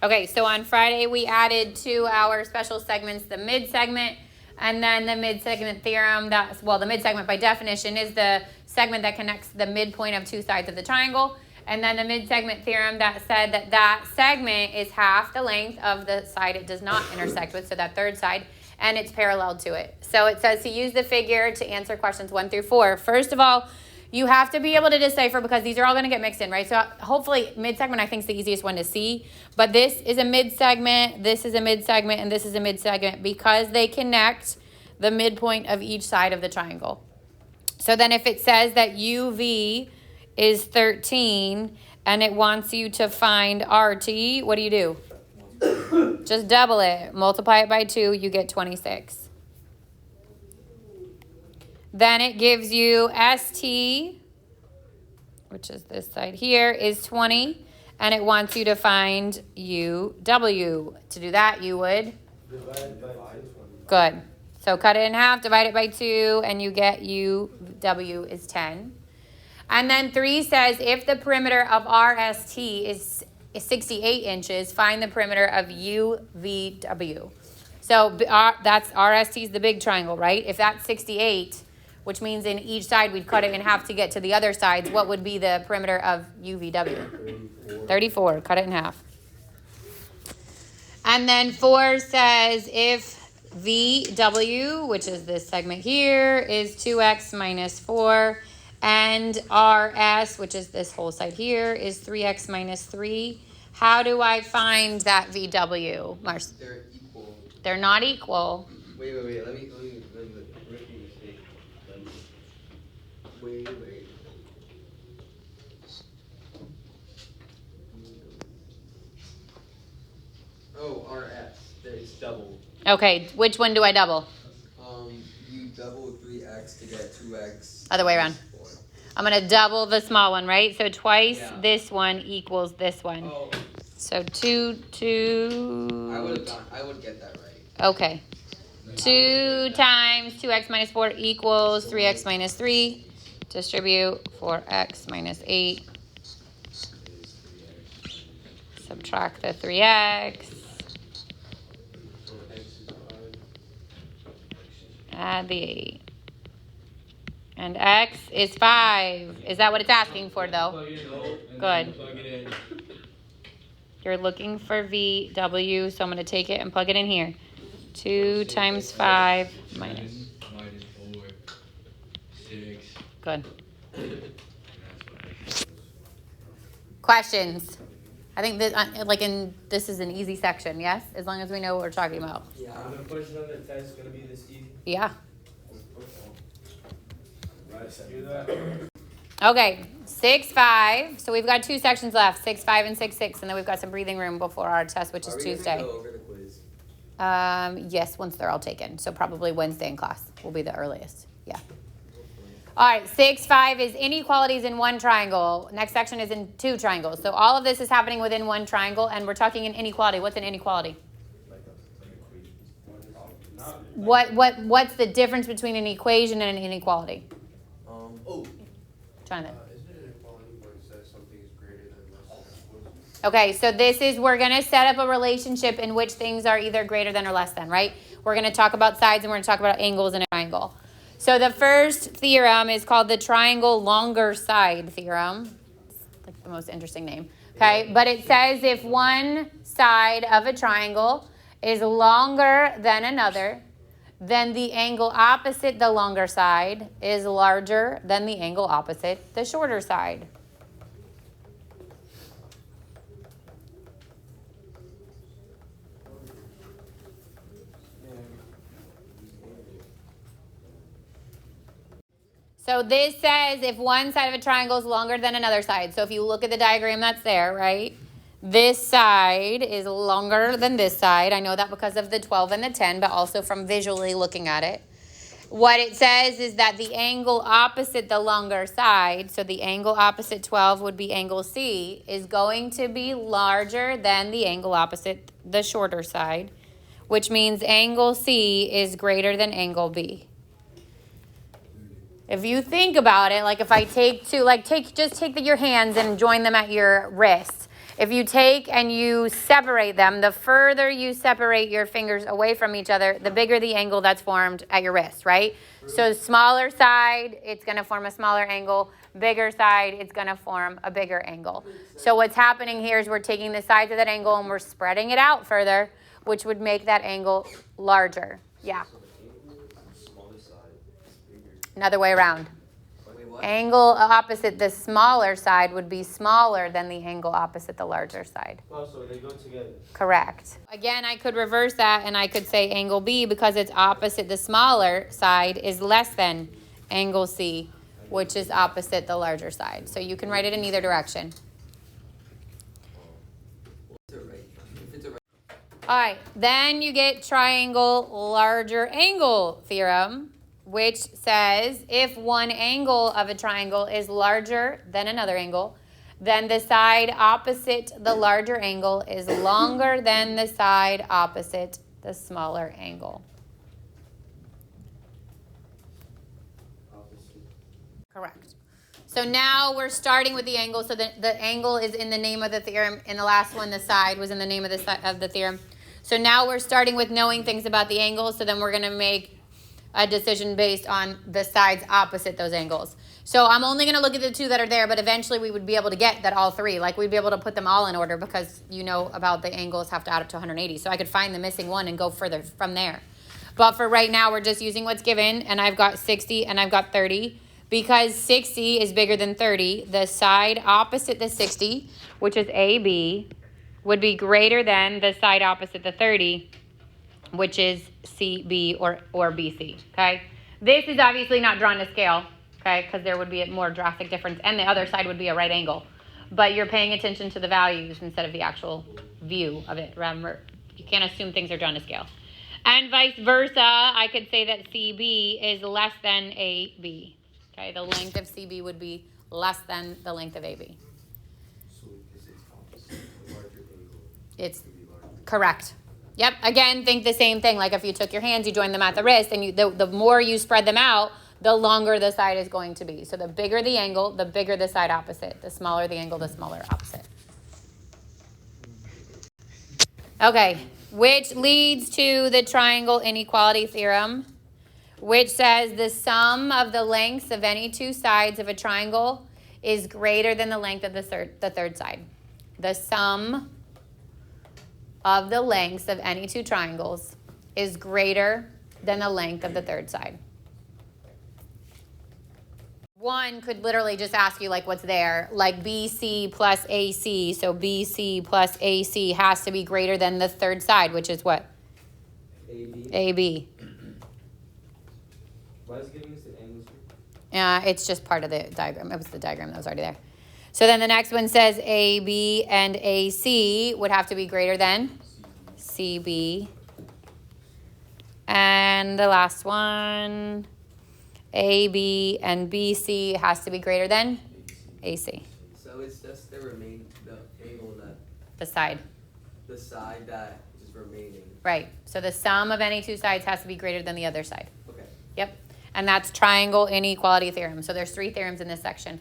Okay, so on Friday we added to our special segments the mid-segment and then the mid-segment theorem. The mid-segment by definition is the segment that connects the midpoint of two sides of the triangle. And then the mid-segment theorem that said that that segment is half the length of the side it does not intersect with, so that third side, and it's parallel to it. So it says to use the figure to answer questions 1 through 4. First of all, you have to be able to decipher because these are all going to get mixed in, right? So hopefully mid-segment I think is the easiest one to see. But this is a mid-segment, this is a mid-segment, and this is a mid-segment because they connect the midpoint of each side of the triangle. So then if it says that UV is 13 and it wants you to find RT, what do? Just double it. Multiply it by 2, you get 26. Then it gives you ST, which is this side here, is 20, and it wants you to find UW. To do that, you would? Divide by 2. Good. So cut it in half, divide it by 2, and you get UW is 10. And then 3 says if the perimeter of RST is 68 inches, find the perimeter of UVW. So that's RST is the big triangle, right? If that's 68, which means in each side we'd cut it in half to get to the other sides, what would be the perimeter of UVW? 34. Cut it in half. And then 4 says if VW, which is this segment here, is 2x minus 4, and RS, which is this whole side here, is 3x minus 3. How do I find that VW? Mars? They're equal. They're not equal. Wait. Let me mistake. Wait. Oh, RS. It's double. Okay, which one do I double? You double 3x to get 2x. Other way around. I'm going to double the small one, right? So twice this one equals this one. Oh. So 2. I would get that right. Okay. 2 times 2x minus 4 equals 3x minus 3. Distribute 4x minus 8. Subtract the 3x. Add the 8. And x is 5. Is that what it's asking for, though? Good. You're looking for VW, so I'm going to take it and plug it in here. 2 times 5 minus 4, 6. Good. Questions? I think that, this is an easy section, yes? As long as we know what we're talking about. Yeah. The question on the test is going to be this easy? Yeah. Right. Okay, 6-5. So we've got 2 sections left, 6-5 and 6-6, and then we've got some breathing room before our test, which is Tuesday. Go over the quiz? Yes, once they're all taken. So probably Wednesday in class will be the earliest. Yeah. All right, 6-5 is inequalities in one triangle. Next section is in 2 triangles. So all of this is happening within one triangle, and we're talking an inequality. What's an inequality? What's the difference between an equation and an inequality? Jonathan. Isn't it inequality when it says something is greater than less than? Okay, so we're going to set up a relationship in which things are either greater than or less than, right? We're going to talk about sides and we're going to talk about angles in a triangle. So the first theorem is called the triangle longer side theorem. It's like the most interesting name. Okay, but it says if one side of a triangle is longer than another, then the angle opposite the longer side is larger than the angle opposite the shorter side. So this says if one side of a triangle is longer than another side. So if you look at the diagram that's there, right? This side is longer than this side. I know that because of the 12 and the 10, but also from visually looking at it. What it says is that the angle opposite the longer side, so the angle opposite 12 would be angle C, is going to be larger than the angle opposite the shorter side, which means angle C is greater than angle B. If you think about it, like if I take two, like just take your hands and join them at your wrists. If you take and you separate them, the further you separate your fingers away from each other, the bigger the angle that's formed at your wrist, right? So smaller side, it's going to form a smaller angle. Bigger side, it's going to form a bigger angle. So what's happening here is we're taking the sides of that angle and we're spreading it out further, which would make that angle larger. Yeah. Another way around. Wait, what? Angle opposite the smaller side would be smaller than the angle opposite the larger side. Oh, so they go together. Correct. Again, I could reverse that and I could say angle B, because it's opposite the smaller side, is less than angle C, which is opposite the larger side. So you can write it in either direction. All right, then you get triangle larger angle theorem, which says if one angle of a triangle is larger than another angle, then the side opposite the larger angle is longer than the side opposite the smaller angle. Correct. So now we're starting with the angle. So the angle is in the name of the theorem. In the last one, the side was in the name of the theorem. So now we're starting with knowing things about the angles. So then we're going to make a decision based on the sides opposite those angles. So I'm only going to look at the two that are there, but eventually we would be able to get that all three. Like we'd be able to put them all in order, because you know about the angles have to add up to 180. So I could find the missing one and go further from there. But for right now, we're just using what's given, and I've got 60 and I've got 30. Because 60 is bigger than 30, the side opposite the 60, which is AB, would be greater than the side opposite the 30, which is CB or BC, okay? This is obviously not drawn to scale, okay, because there would be a more drastic difference, and the other side would be a right angle. But you're paying attention to the values instead of the actual view of it. Remember, you can't assume things are drawn to scale. And vice versa, I could say that CB is less than AB. Okay, the length of CB would be less than the length of AB. So because it's opposite, the larger angle. It's would be larger. correct. Yep, again, think the same thing. Like if you took your hands, you joined them at the wrist, and the more you spread them out, the longer the side is going to be. So the bigger the angle, the bigger the side opposite. The smaller the angle, the smaller opposite. Okay, which leads to the triangle inequality theorem, which says the sum of the lengths of any two sides of a triangle is greater than the length of the third side. The sum of the lengths of any two triangles is greater than the length of the third side. One could literally just ask you like what's there, like BC plus AC. So BC plus AC has to be greater than the third side, which is what? AB. AB. Why is it giving us the angles here? It's just part of the diagram. It was the diagram that was already there. So then the next one says AB and AC would have to be greater than CB. And the last one, AB and BC has to be greater than AC. So it's just the angle that, The side. the side that is remaining. Right. So the sum of any two sides has to be greater than the other side. Okay. Yep. And that's triangle inequality theorem. So there's 3 theorems in this section.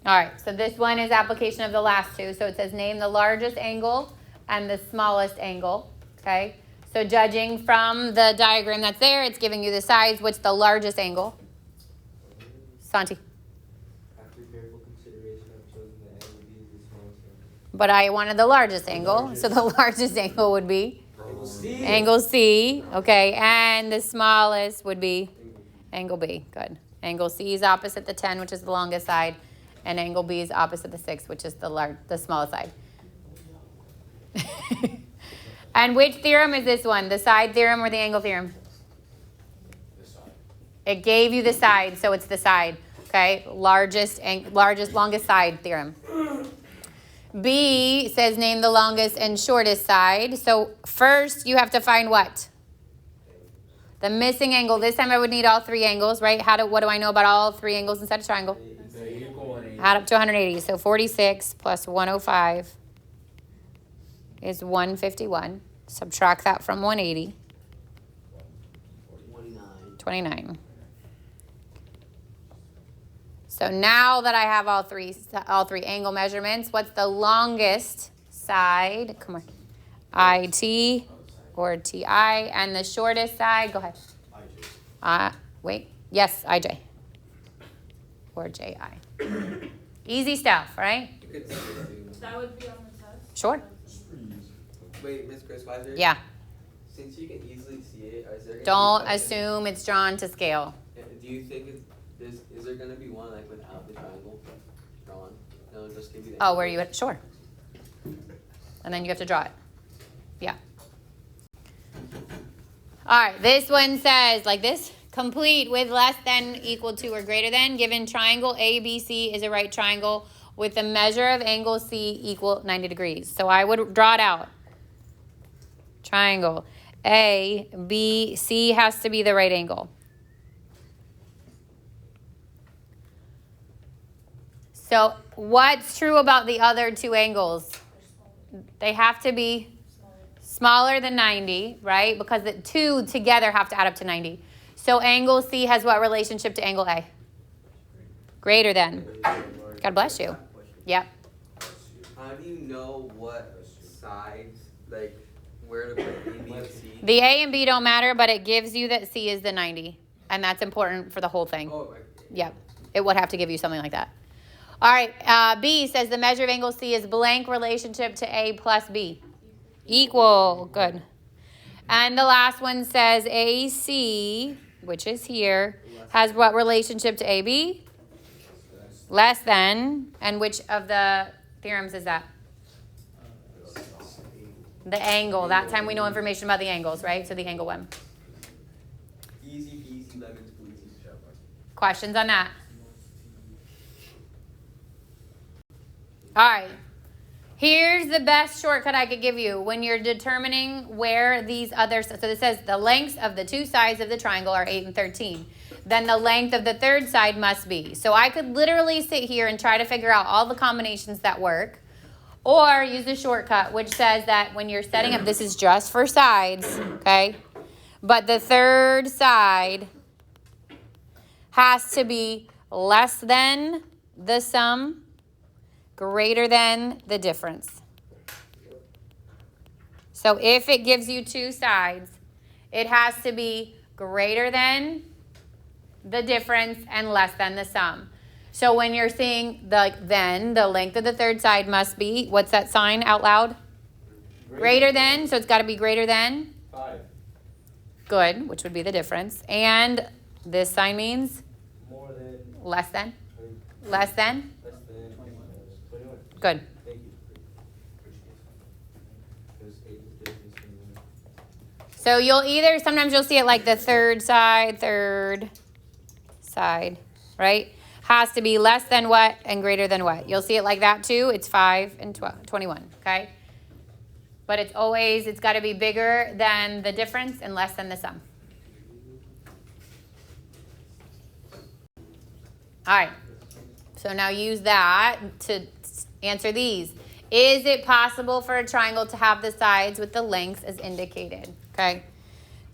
All right, so this one is application of the last two. So it says name the largest angle and the smallest angle, okay? So judging from the diagram that's there, it's giving you the size. What's the largest angle? Santi. After careful consideration, I've chosen the angle B as the smallest angle. But I wanted the largest angle. So the largest angle would be? Angle C. Angle C, okay. And the smallest would be? Angle B, good. Angle C is opposite the 10, which is the longest side. And angle B is opposite the 6, which is the smallest side. And which theorem is this one? The side theorem or the angle theorem? The side. It gave you the side, so it's the side. Okay, longest, side theorem. B says name the longest and shortest side. So first you have to find what? The missing angle. This time I would need all 3 angles, right? What do I know about all 3 angles inside a triangle? Add up to 180. So 46 plus 105 is 151. Subtract that from 180. 29. So now that I have all three angle measurements, what's the longest side? Come on. IT or TI. And the shortest side, go ahead. Wait. Yes, IJ. Or JI. Easy stuff, right? You could say it too. That would be on the test? Sure. Wait, Miss Chris Weiser? Yeah. Since you can easily see it, is there gonna Don't be like assume it's drawn to scale. do you think is there gonna be one like without the triangle drawn? No, just give you the Oh, where are you at? Sure. And then you have to draw it. Yeah. All right, this one says like this. Complete with less than, equal to, or greater than. Given triangle ABC is a right triangle with the measure of angle C equal 90 degrees. So I would draw it out. Triangle A, B, C has to be the right angle. So what's true about the other two angles? They have to be smaller than 90, right? Because the two together have to add up to 90. So angle C has what relationship to angle A? Greater than. God bless you. Yep. How do you know what sides, like where to put A, B, and C? The A and B don't matter, but it gives you that C is the 90. And that's important for the whole thing. Oh, right. Yep. It would have to give you something like that. All right. B says the measure of angle C is blank relationship to A plus B. Equal. Good. And the last one says AC, which is here, has what relationship to AB? Less than. And which of the theorems is that? The angle. That time we know information about the angles, right? So the angle one. Easy peasy lemon squeezy. Questions on that? All right. Here's the best shortcut I could give you when you're determining where these other, so this says the lengths of the two sides of the triangle are 8 and 13. Then the length of the third side must be. So I could literally sit here and try to figure out all the combinations that work, or use the shortcut, which says that when you're setting up, this is just for sides, okay? But the third side has to be less than the sum, greater than the difference. So if it gives you two sides, it has to be greater than the difference and less than the sum. So when you're seeing then, the length of the third side must be, what's that sign out loud? Greater than, so it's got to be greater than? 5. Good, which would be the difference. And this sign means? More than. Less than? 20, Less than? less than 21. Good. Thank you. Because 8 is different from 21. So sometimes you'll see it like the third side, right? Has to be less than what and greater than what. You'll see it like that too. It's 5 and 21, okay? But it's got to be bigger than the difference and less than the sum. All right. So now use that to answer these. Is it possible for a triangle to have the sides with the lengths as indicated? Okay.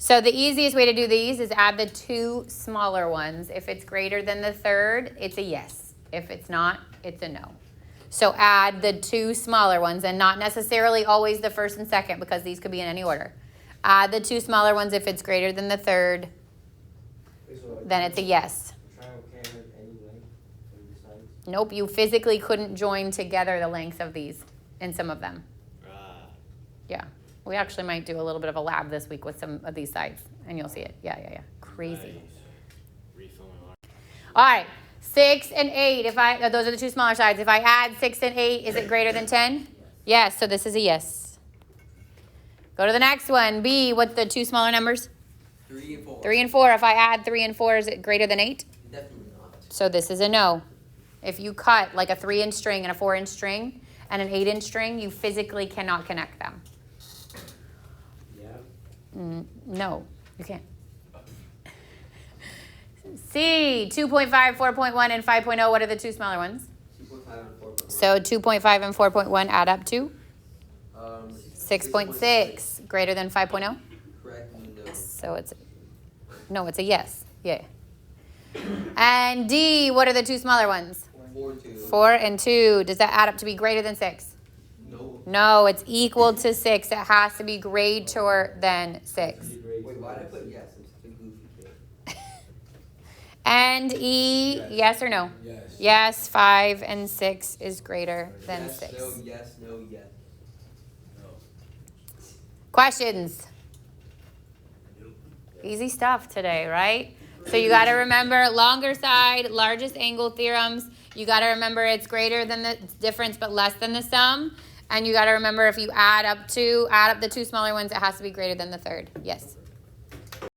So the easiest way to do these is add the two smaller ones. If it's greater than the third, it's a yes. If it's not, it's a no. So add the two smaller ones, and not necessarily always the first and second, because these could be in any order. Add the two smaller ones if it's greater than the third, then it's a yes. The triangle can't have any length of the sides. Nope, you physically couldn't join together the lengths of these in some of them. Yeah. We actually might do a little bit of a lab this week with some of these sides, and you'll see it. Yeah. Crazy. All right, 6 and 8. Those are the two smaller sides. If I add 6 and 8, is it greater than 10? Yes, so this is a yes. Go to the next one. B, what's the two smaller numbers? 3 and 4. 3 and 4. If I add 3 and 4, is it greater than 8? Definitely not. So this is a no. If you cut like a 3-inch string and a 4-inch string and an 8-inch string, you physically cannot connect them. Yeah. No, you can't. C, 2.5, 4.1, and 5.0. What are the two smaller ones? 2.5 and 4.1. So 2.5 and 4.1 add up to 6.6. 6.6. Greater than 5.0? Correct, no. So it's a yes. Yeah. And D, what are the two smaller ones? 4, 2. 4 and 2. Does that add up to be greater than 6? No. No, it's equal to 6. It has to be greater than 6. Wait, why did I put yes? I'm such a goofy kid. And E, yes or no? Yes. Yes, 5 and 6 is greater than Yes, 6. no, yes, no, yes. No. Questions? Easy stuff today, right? So you got to remember longer side, largest angle theorems. You got to remember it's greater than the difference but less than the sum. And you got to remember if you add up the two smaller ones, it has to be greater than the third. Yes?